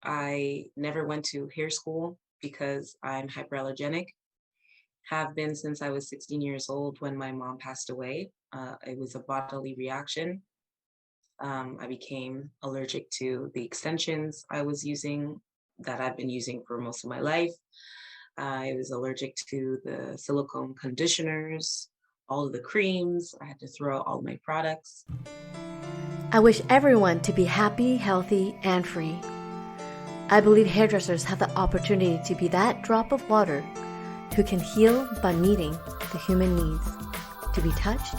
I never went to hair school because I'm hyperallergenic. Have been since I was 16 years old when my mom passed away. It was a bodily reaction. I became allergic to the extensions I was using that I've been using for most of my life. I was allergic to the silicone conditioners, all of the creams. I had to throw out all my products. I wish everyone to be happy, healthy, and free. I believe hairdressers have the opportunity to be that drop of water who can heal by meeting the human needs to be touched,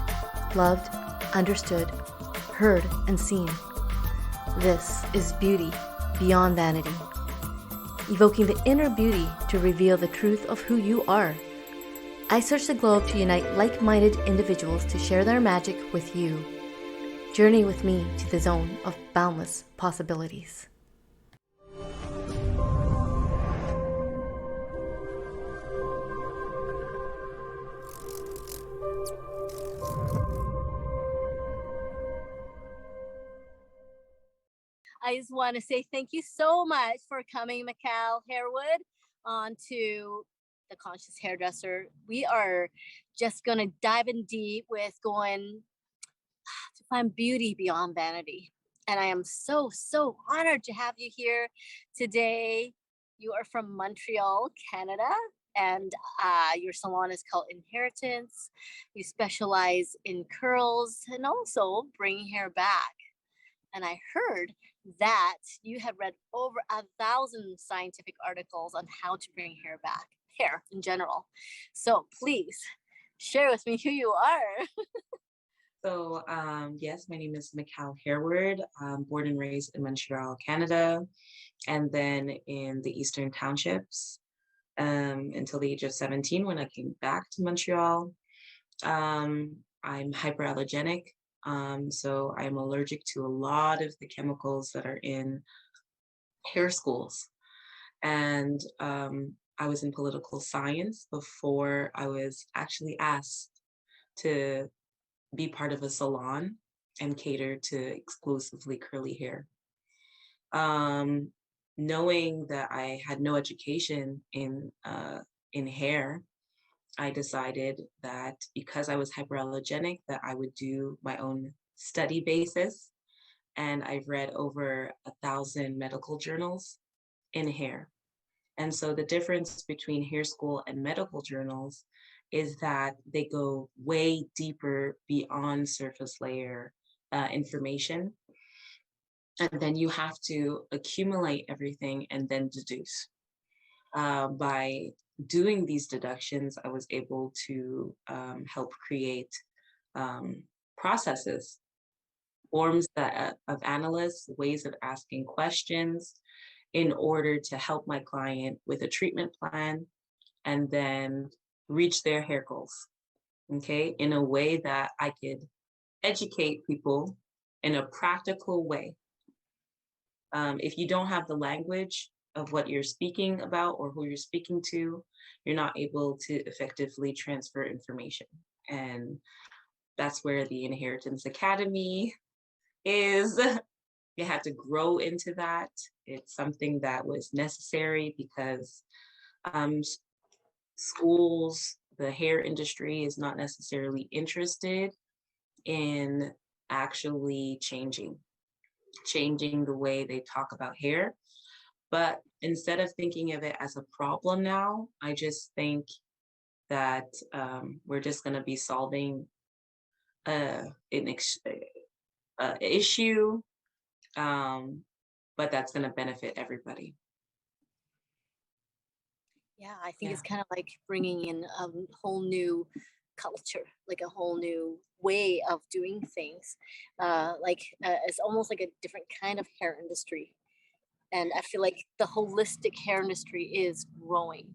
loved, understood, heard, and seen. This is beauty beyond vanity, evoking the inner beauty to reveal the truth of who you are. I search the globe to unite like-minded individuals to share their magic with you. Journey with me to the zone of boundless possibilities. I just want to say thank you so much for coming, Michal Harewood, onto The Conscious Hairdresser. We are just going to dive in deep with going to find beauty beyond vanity. And I am so, so honored to have you here today. You are from Montreal, Canada, and your salon is called Inheritance. You specialize in curls and also bringing hair back. And I heard that you have read over 1,000 scientific articles on how to bring hair back, hair in general. So please share with me who you are. So, yes, my name is Michal Harewood. Born and raised in Montreal, Canada, and then in the Eastern Townships until the age of 17 when I came back to Montreal. I'm hyperallergenic, so I'm allergic to a lot of the chemicals that are in hair schools. And I was in political science before I was actually asked to be part of a salon and cater to exclusively curly hair. Um, Knowing that I had no education in hair, I decided that because I was hyperallergenic, that I would do my own study basis. And I've read over 1,000 medical journals in hair. And so the difference between hair school and medical journals is that they go way deeper beyond surface layer information. And then you have to accumulate everything and then deduce. By doing these deductions, I was able to help create processes, forms of analysts, ways of asking questions in order to help my client with a treatment plan and then reach their hair goals, okay, in a way that I could educate people in a practical way. If you don't have the language of what you're speaking about or who you're speaking to, you're not able to effectively transfer information. And that's where the Inheritance Academy is. You had to grow into that. It's something that was necessary because um, schools, the hair industry is not necessarily interested in actually changing the way they talk about hair. But instead of thinking of it as a problem now, I just think that we're just going to be solving an issue, but that's going to benefit everybody. Yeah, I think it's kind of like bringing in a whole new culture, like a whole new way of doing things. It's almost like a different kind of hair industry. And I feel like the holistic hair industry is growing.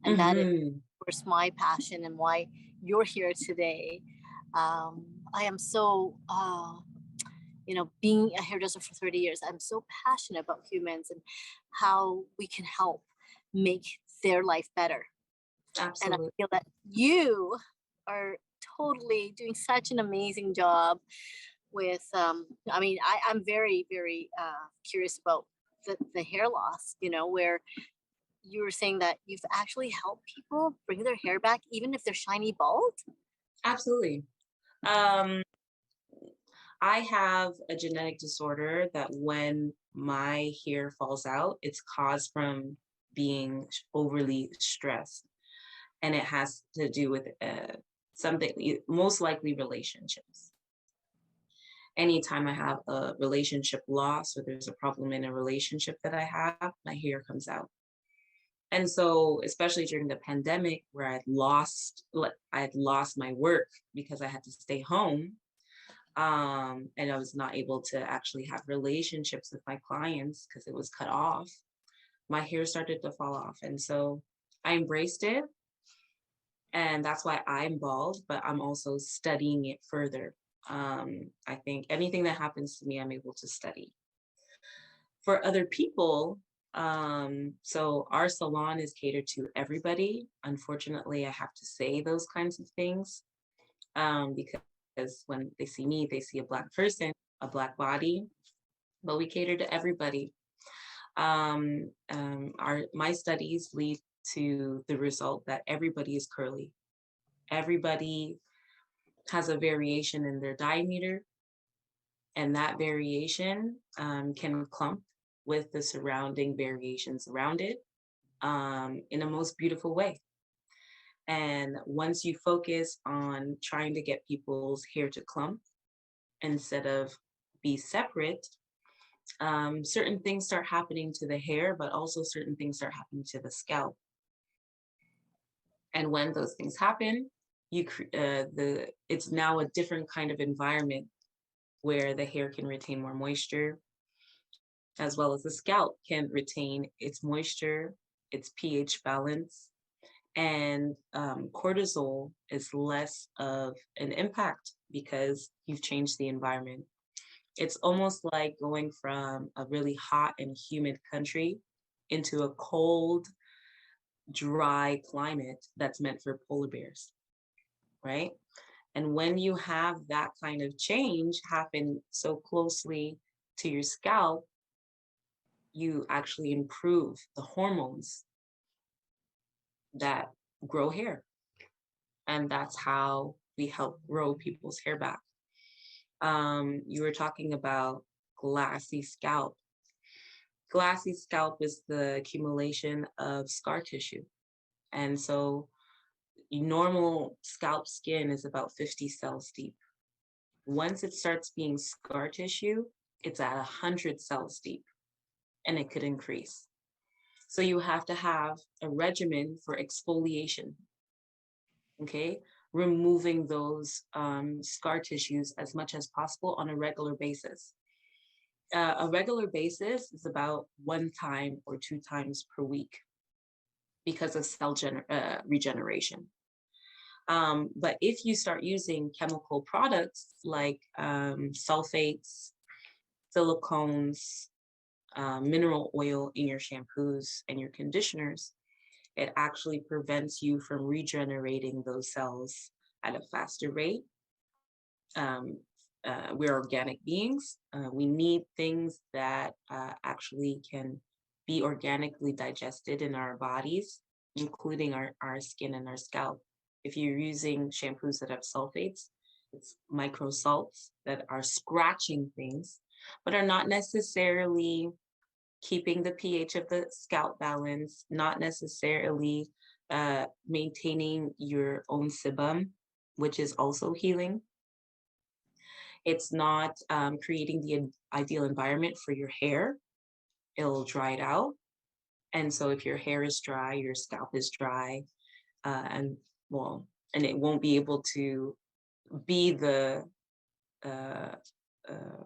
And that is, of course, my passion and why you're here today. I am so, being a hairdresser for 30 years, I'm so passionate about humans and how we can help make their life better. Absolutely. And I feel that you are totally doing such an amazing job with, I'm very, very curious about the hair loss, where you were saying that you've actually helped people bring their hair back, even if they're shiny bald? Absolutely. Um, I have a genetic disorder that when my hair falls out, it's caused from being overly stressed. And it has to do with something, most likely relationships. Anytime I have a relationship loss or there's a problem in a relationship that I have, my hair comes out. And so, especially during the pandemic where I had lost my work because I had to stay home, and I was not able to actually have relationships with my clients because it was cut off, my hair started to fall off. And so I embraced it. And that's why I'm bald, but I'm also studying it further. I think anything that happens to me, I'm able to study. For other people, so our salon is catered to everybody. Unfortunately, I have to say those kinds of things because when they see me, they see a Black person, a Black body, but we cater to everybody. My studies lead to the result that everybody is curly. Everybody has a variation in their diameter, and that variation can clump with the surrounding variations around it in a most beautiful way. And once you focus on trying to get people's hair to clump instead of be separate, certain things start happening to the hair, but also certain things start happening to the scalp. And when those things happen, it's now a different kind of environment where the hair can retain more moisture, as well as the scalp can retain its moisture, its pH balance, and cortisol is less of an impact because you've changed the environment. It's almost like going from a really hot and humid country into a cold, dry climate that's meant for polar bears, right? And when you have that kind of change happen so closely to your scalp, you actually improve the hormones that grow hair. And that's how we help grow people's hair back. You were talking about glassy scalp. Glassy scalp is the accumulation of scar tissue. And so normal scalp skin is about 50 cells deep. Once it starts being scar tissue, it's at 100 cells deep, and it could increase. So you have to have a regimen for exfoliation, okay? Removing those scar tissues as much as possible on a regular basis. A regular basis is about 1 time or 2 times per week because of cell regeneration. But if you start using chemical products like sulfates, silicones, mineral oil in your shampoos and your conditioners, it actually prevents you from regenerating those cells at a faster rate. We're organic beings. We need things that actually can be organically digested in our bodies, including our skin and our scalp. If you're using shampoos that have sulfates, it's micro salts that are scratching things, but are not necessarily keeping the pH of the scalp balance, not necessarily maintaining your own sebum, which is also healing. It's not creating the ideal environment for your hair. It'll dry it out. And so if your hair is dry, your scalp is dry, and it won't be able to be the uh, uh,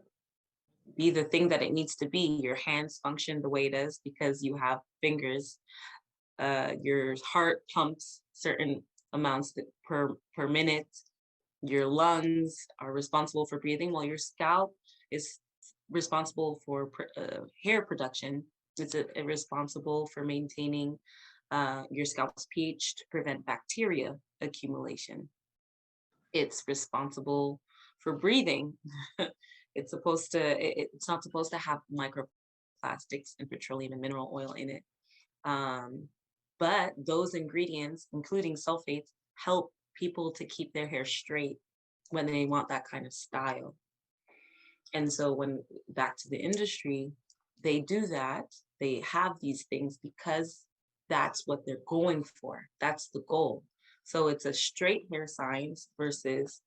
be the thing that it needs to be. Your hands function the way it is because you have fingers. Your heart pumps certain amounts per minute. Your lungs are responsible for breathing, while your scalp is responsible for hair production. It's responsible for maintaining your scalp's pH to prevent bacteria accumulation. It's responsible for breathing. It's not supposed to have microplastics microplastics and petroleum and mineral oil in it. But those ingredients, including sulfates, help people to keep their hair straight when they want that kind of style. And so when back to the industry, they do that. They have these things because that's what they're going for. That's the goal. So it's a straight hair science versus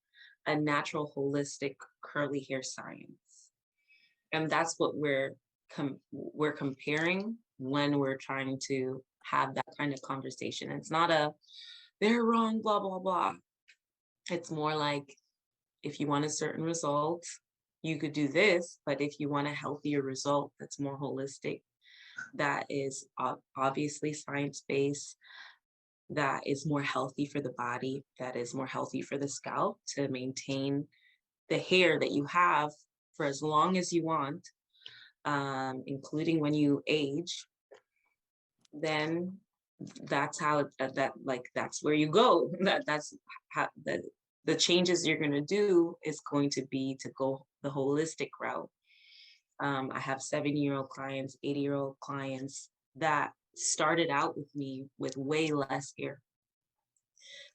a natural, holistic, curly hair science. And that's what we're comparing when we're trying to have that kind of conversation. It's not a they're wrong, blah, blah, blah. It's more like if you want a certain result, you could do this, but if you want a healthier result that's more holistic, that is obviously science-based, that is more healthy for the body, that is more healthy for the scalp to maintain the hair that you have for as long as you want, including when you age, then that's how that's where you go. That's how the changes you're going to do is going to be to go the holistic route. I have 70-year-old clients, 80-year-old clients that started out with me with way less hair.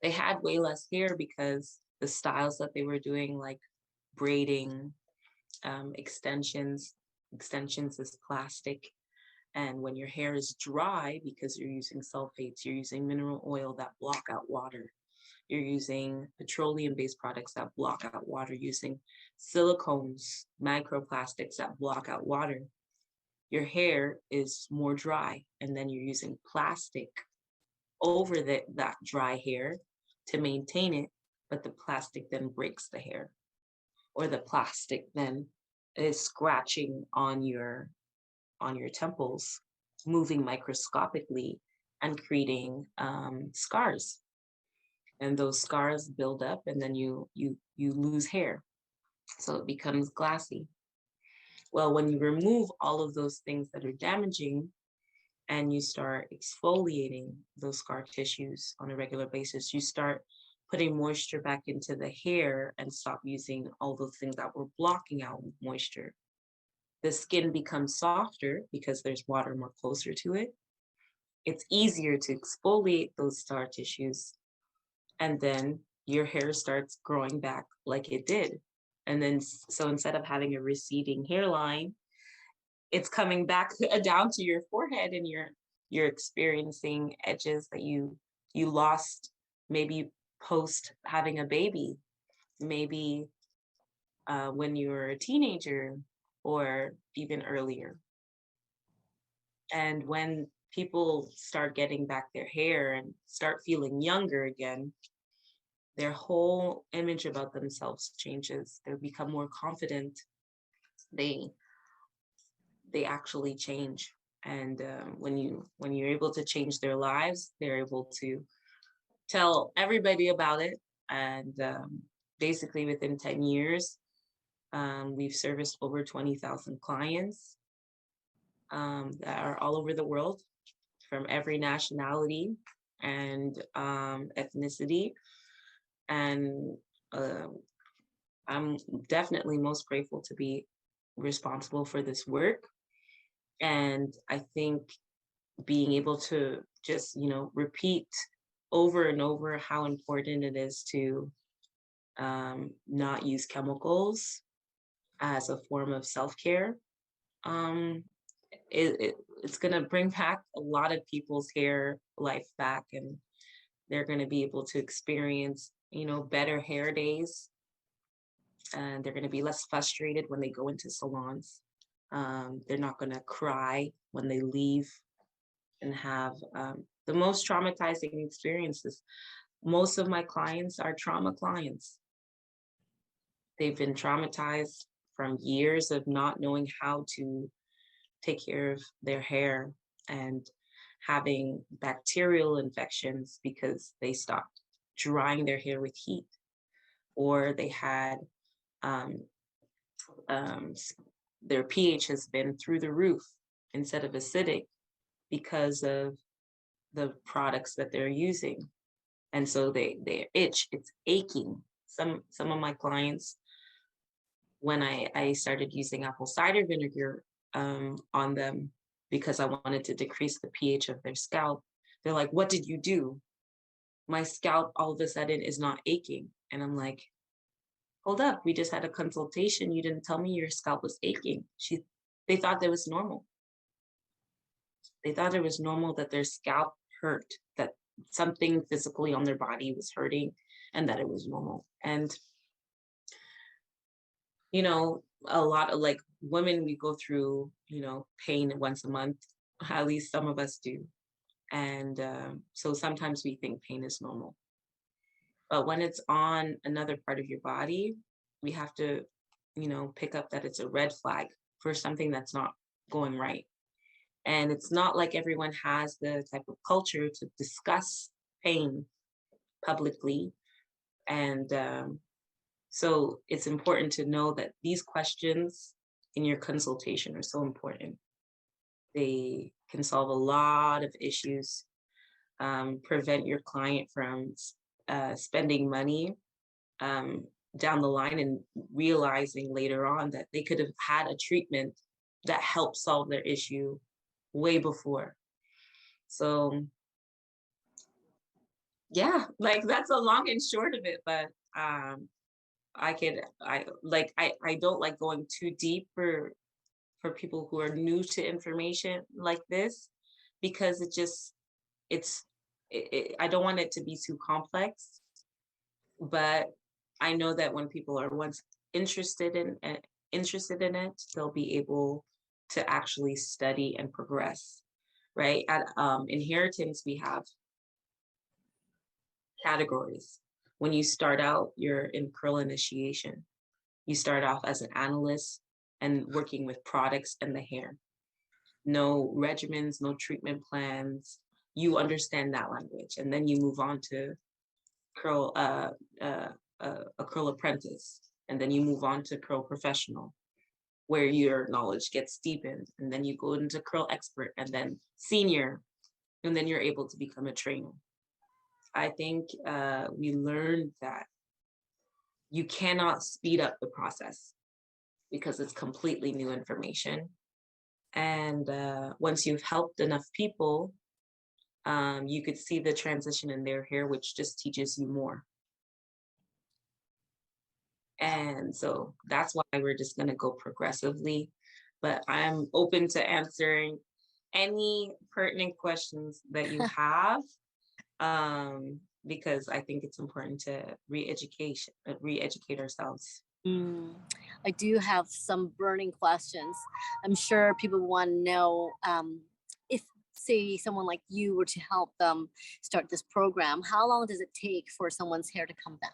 They had way less hair because the styles that they were doing, like braiding, extensions is plastic. And when your hair is dry, because you're using sulfates, you're using mineral oil that block out water. You're using petroleum-based products that block out water, using silicones, microplastics that block out water. Your hair is more dry, and then you're using plastic over that dry hair to maintain it, but the plastic then breaks the hair, or the plastic then is scratching on your temples, moving microscopically and creating scars. And those scars build up, and then you lose hair, so it becomes glassy. Well, when you remove all of those things that are damaging and you start exfoliating those scar tissues on a regular basis, you start putting moisture back into the hair and stop using all those things that were blocking out moisture. The skin becomes softer because there's water more closer to it. It's easier to exfoliate those scar tissues, and then your hair starts growing back like it did. And then, so instead of having a receding hairline, it's coming back down to your forehead, and you're experiencing edges that you lost maybe post having a baby, maybe when you were a teenager or even earlier. And when people start getting back their hair and start feeling younger again, their whole image about themselves changes. They become more confident. They actually change. And when you're able to change their lives, they're able to tell everybody about it. And basically within 10 years, we've serviced over 20,000 clients that are all over the world, from every nationality and ethnicity. And I'm definitely most grateful to be responsible for this work. And I think being able to just, repeat over and over how important it is to not use chemicals as a form of self-care, it's going to bring back a lot of people's hair life back, and they're going to be able to experience, better hair days, and they're going to be less frustrated when they go into salons. They're not going to cry when they leave and have the most traumatizing experiences. Most of my clients are trauma clients. They've been traumatized from years of not knowing how to take care of their hair and having bacterial infections because they stopped drying their hair with heat, or they had their pH has been through the roof instead of acidic because of the products that they're using. And so they itch, it's aching. Some of my clients, when I started using apple cider vinegar, on them because I wanted to decrease the pH of their scalp. They're like, "What did you do? My scalp all of a sudden is not aching." And I'm like, "Hold up, we just had a consultation. You didn't tell me your scalp was aching." They thought that was normal. They thought it was normal that their scalp hurt, that something physically on their body was hurting, and that it was normal. And a lot of like women, we go through, pain once a month. At least some of us do. And so sometimes we think pain is normal. But when it's on another part of your body, we have to, pick up that it's a red flag for something that's not going right. And it's not like everyone has the type of culture to discuss pain publicly. And so it's important to know that these questions in your consultation are so important. They can solve a lot of issues, prevent your client from spending money um, down the line and realizing later on that they could have had a treatment that helped solve their issue way before. So yeah, like that's a long and short of it, but I don't like going too deep for people who are new to information like this, because it's I don't want it to be too complex. But I know that when people are once interested in it, they'll be able to actually study and progress. Right? At Inheritance, we have categories. When you start out, you're in curl initiation. You start off as an analyst and working with products and the hair. No regimens, no treatment plans. You understand that language, and then you move on to curl a curl apprentice, and then you move on to curl professional, where your knowledge gets deepened, and then you go into curl expert, and then senior, and then you're able to become a trainer. I think we learned that you cannot speed up the process because it's completely new information. And once you've helped enough people, you could see the transition in their hair, which just teaches you more. And so that's why we're just going to go progressively. But I'm open to answering any pertinent questions that you have, because I think it's important to re-educate ourselves. I do have some burning questions. I'm sure people want to know if, say, someone like you were to help them start this program, how long does it take for someone's hair to come back?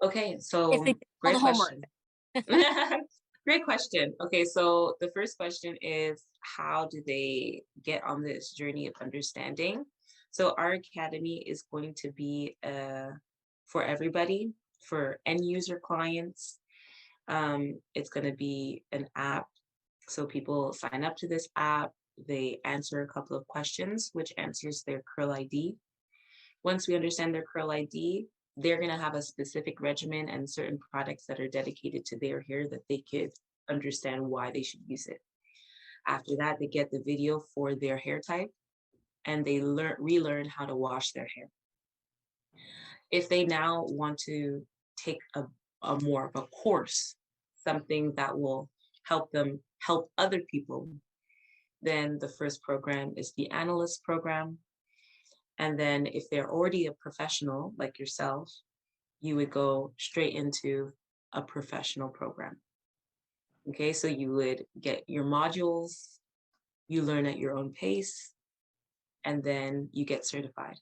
Okay, If so they did all great the homework. question. Great question. Okay, so the first question is, how do they get on this journey of understanding? So our academy is going to be for everybody, for end user clients. It's going to be an app. So people sign up to this app, they answer a couple of questions, which answers their curl ID. Once we understand their curl ID, they're going to have a specific regimen and certain products that are dedicated to their hair that they could understand why they should use it. After that, they get the video for their hair type, and they relearn how to wash their hair. If they now want to take a more of a course, something that will help them help other people, then the first program is the analyst program. And then if they're already a professional like yourself, you would go straight into a professional program. Okay, so you would get your modules, you learn at your own pace, and then you get certified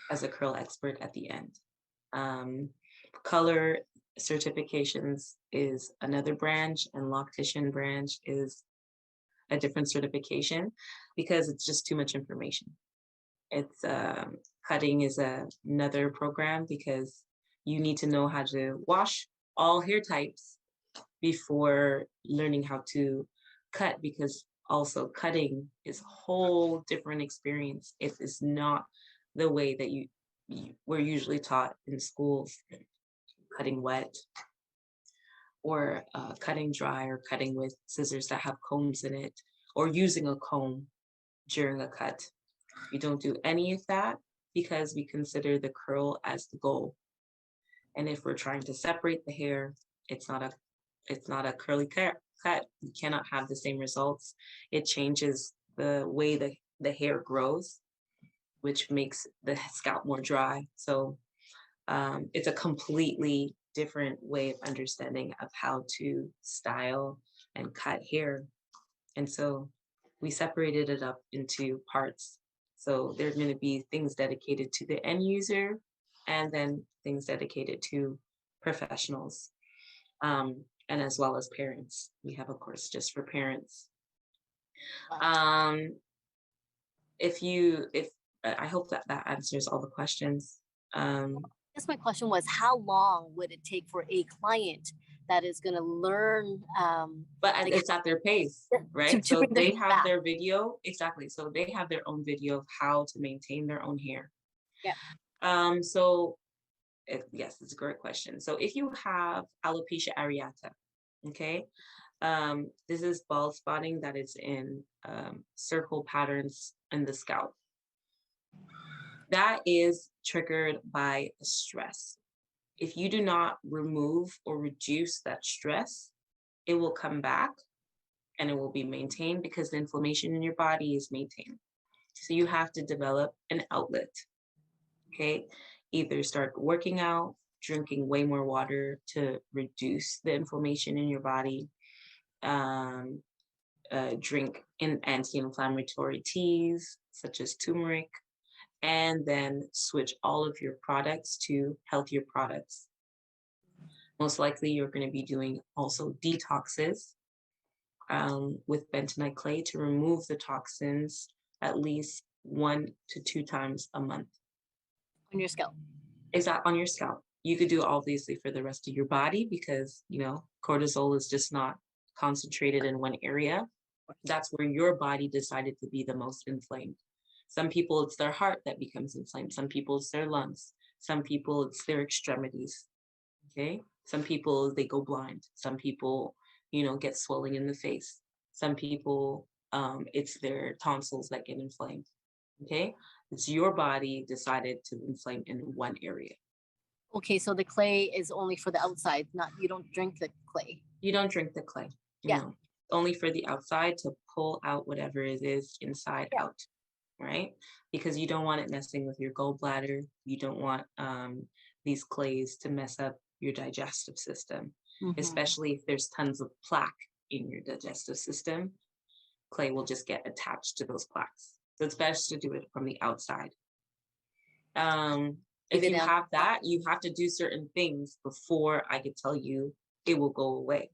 as a curl expert at the end. Color certifications is another branch, and loctician branch is a different certification, because it's just too much information. It's cutting is another program, because you need to know how to wash all hair types before learning how to cut, because also cutting is a whole different experience. It is not the way that we're usually taught in schools, cutting wet. or cutting dry or cutting with scissors that have combs in it, or using a comb during a cut. We don't do any of that because we consider the curl as the goal. And if we're trying to separate the hair, it's not a curly cut. You cannot have the same results. It changes the way the hair grows, which makes the scalp more dry. So it's a completely different way of understanding of how to style and cut hair. And so we separated it up into parts. So there's going to be things dedicated to the end user and then things dedicated to professionals, and as well as parents. We have a course just for parents. Um, if I hope that that answers all the questions. I guess my question was, how long would it take for a client that is going to learn? But like, it's at their pace, right? to So bring they them have back. their video, exactly. So they have their own video of how to maintain their own hair. Yeah. So yes, it's a great question. So if you have alopecia areata, okay, this is bald spotting that is in circle patterns in the scalp. That is triggered by stress. If you do not remove or reduce that stress, it will come back and it will be maintained because the inflammation in your body is maintained. So you have to develop an outlet, okay? Either start working out, drinking way more water to reduce the inflammation in your body, drink anti-inflammatory teas such as turmeric, and then switch all of your products to healthier products. Most likely you're going to be doing also detoxes with bentonite clay to remove the toxins at least 1 to 2 times a month. On your scalp. Is that on your scalp? You could do obviously for the rest of your body because, cortisol is just not concentrated in one area. That's where your body decided to be the most inflamed. Some people, it's their heart that becomes inflamed. Some people, it's their lungs. Some people, it's their extremities. Okay. Some people, they go blind. Some people, get swelling in the face. Some people, it's their tonsils that get inflamed. Okay. It's your body decided to inflame in one area. Okay, so the clay is only for the outside, not, you don't drink the clay. You don't drink the clay. Yeah. No. Only for the outside to pull out whatever it is inside out. Right? Because you don't want it messing with your gallbladder. You don't want these clays to mess up your digestive system, especially if there's tons of plaque in your digestive system. Clay will just get attached to those plaques. So it's best to do it from the outside. If you have that, you have to do certain things before I could tell you it will go away.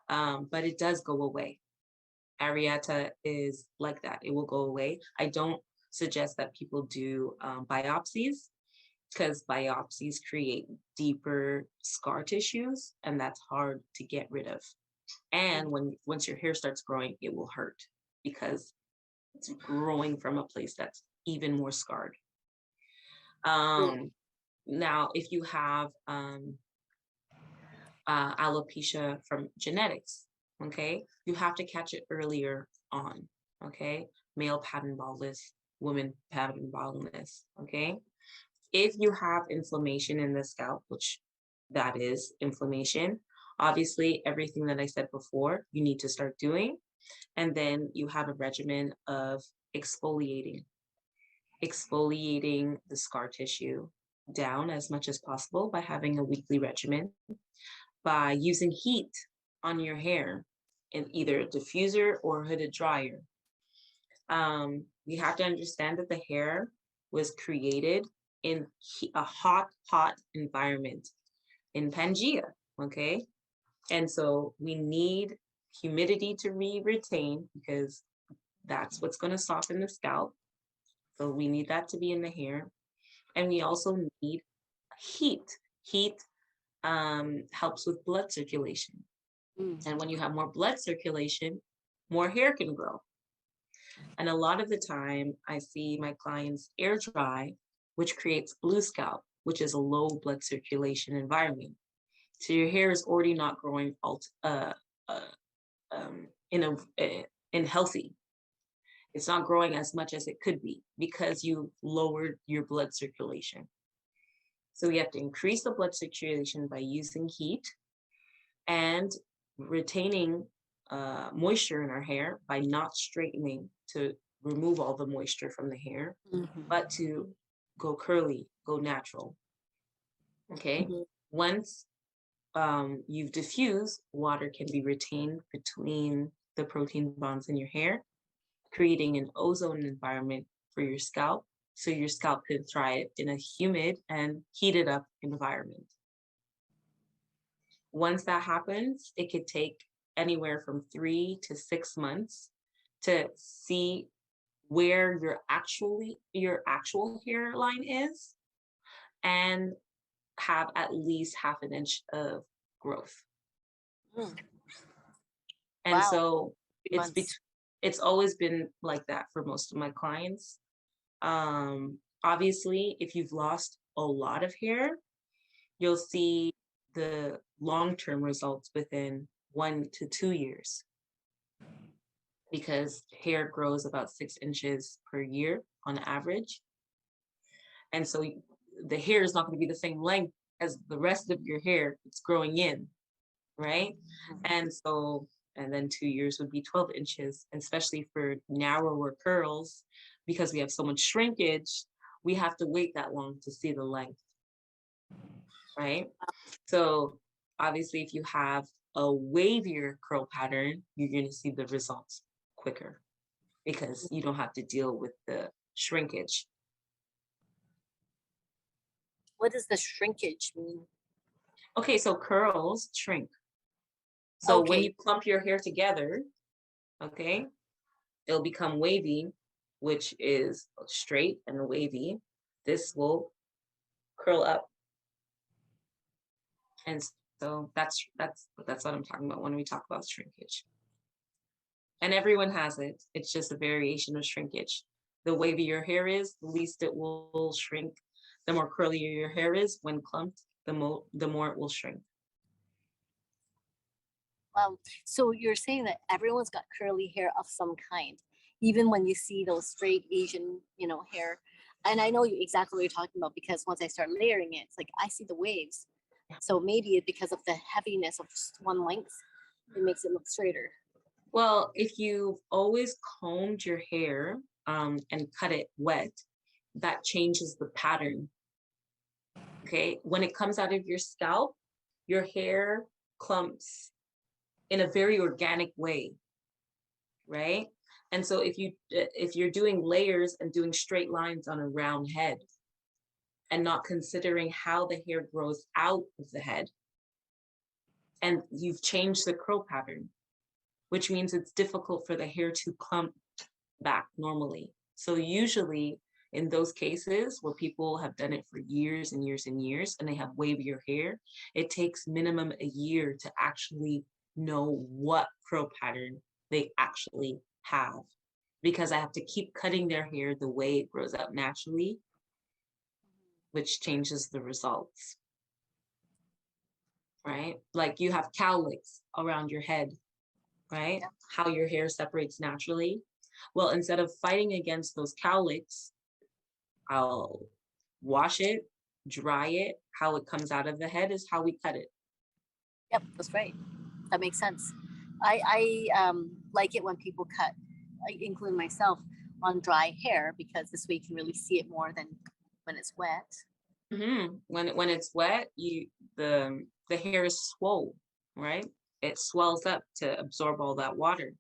But it does go away. Areata is like that. It will go away. I don't suggest that people do biopsies because biopsies create deeper scar tissues and that's hard to get rid of. And once your hair starts growing, it will hurt because it's growing from a place that's even more scarred. Now, if you have alopecia from genetics, okay, you have to catch it earlier on, okay? Male pattern baldness, women pattern baldness, okay? If you have inflammation in the scalp, which that is inflammation, obviously everything that I said before, you need to start doing. And then you have a regimen of exfoliating the scar tissue down as much as possible by having a weekly regimen, by using heat on your hair in either a diffuser or hooded dryer. We have to understand that the hair was created in a hot environment in Pangea, okay? And so we need humidity to retain because that's what's going to soften the scalp. So we need that to be in the hair. And we also need heat. Heat helps with blood circulation. And when you have more blood circulation, more hair can grow. And a lot of the time I see my clients air dry, which creates blue scalp, which is a low blood circulation environment. So your hair is already not growing uh, in healthy. It's not growing as much as it could be because you lowered your blood circulation. So we have to increase the blood circulation by using heat and retaining moisture in our hair by not straightening to remove all the moisture from the hair, but to go curly, go natural. Okay. Mhm. Once you've diffused, water can be retained between the protein bonds in your hair, creating an ozone environment for your scalp so your scalp can thrive in a humid and heated up environment. Once that happens, it could take anywhere from 3 to 6 months to see where your actual hairline is and have at least half an inch of growth. Mm. And Wow, so months. it's always been like that for most of my clients. Obviously, if you've lost a lot of hair, you'll see the long-term results within 1 to 2 years because hair grows about 6 inches per year on average. And so the hair is not going to be the same length as the rest of your hair. It's growing in, right? And so, and then 2 years would be 12 inches, and especially for narrower curls, because we have so much shrinkage, we have to wait that long to see the length, right? So obviously, if you have a wavier curl pattern, you're going to see the results quicker because you don't have to deal with the shrinkage. What does the shrinkage mean? Okay, so curls shrink. So when Okay. you clump your hair together, okay, it'll become wavy, which is straight and wavy. This will curl up. And so that's what I'm talking about when we talk about shrinkage. And everyone has it. It's just a variation of shrinkage. The wavier your hair is, the least it will shrink. The more curlier your hair is when clumped, the more it will shrink. So you're saying that everyone's got curly hair of some kind, even when you see those straight Asian, hair. And I know exactly what you're talking about because once I start layering it, it's like I see the waves. So maybe because of the heaviness of just one length, it makes it look straighter. Well, if you've always combed your hair and cut it wet, that changes the pattern. Okay. When it comes out of your scalp, your hair clumps in a very organic way, right? And so if you're doing layers and doing straight lines on a round head and not considering how the hair grows out of the head, and you've changed the curl pattern, which means it's difficult for the hair to clump back normally. So usually in those cases where people have done it for years and years and years and they have wavier hair, it takes minimum a year to actually know what curl pattern they actually have because I have to keep cutting their hair the way it grows out naturally, which changes the results, right? Like you have cowlicks around your head, right? Yeah. How your hair separates naturally. Well, instead of fighting against those cowlicks, I'll wash it, dry it. How it comes out of the head is how we cut it. Yep, that's right. That makes sense. I like it when people cut, including myself, on dry hair because this way you can really see it more than when it's wet. When it's wet, the hair is swole, right? It swells up to absorb all that water.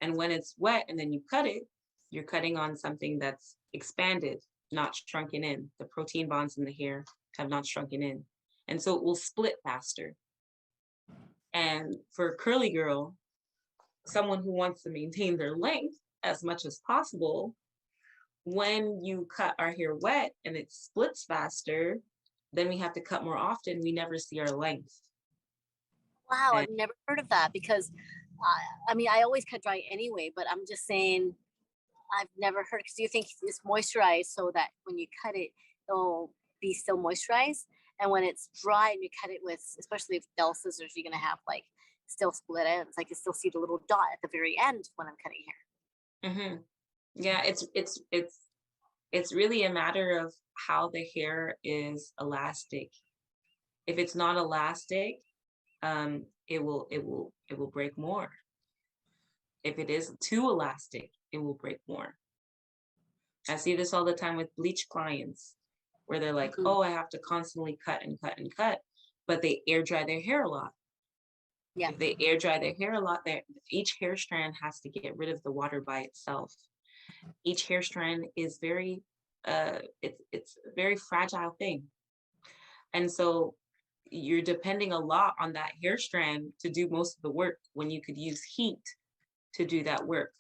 And when it's wet and then you cut it, you're cutting on something that's expanded, not shrunken in. The protein bonds in the hair have not shrunken in. And so it will split faster. And for a curly girl, someone who wants to maintain their length as much as possible, when you cut our hair wet and it splits faster, then we have to cut more often. We never see our length. Wow, And I've never heard of that because I mean, I always cut dry anyway, but I'm just saying I've never heard because you think it's moisturized so that when you cut it, it'll be still moisturized. And when it's dry and you cut it with, especially with Bell scissors, you're gonna have like still split ends. I can still see the little dot at the very end when I'm cutting hair. Hmm. Yeah, it's really a matter of how the hair is elastic. If it's not elastic, it will break more. If it is too elastic, it will break more. I see this all the time with bleach clients where they're like, Mhm. "Oh, I have to constantly cut and cut and cut," but they air dry their hair a lot. Yeah. If they air dry their hair a lot, each hair strand has to get rid of the water by itself. Each hair strand is it's a very fragile thing. And so you're depending a lot on that hair strand to do most of the work when you could use heat to do that work.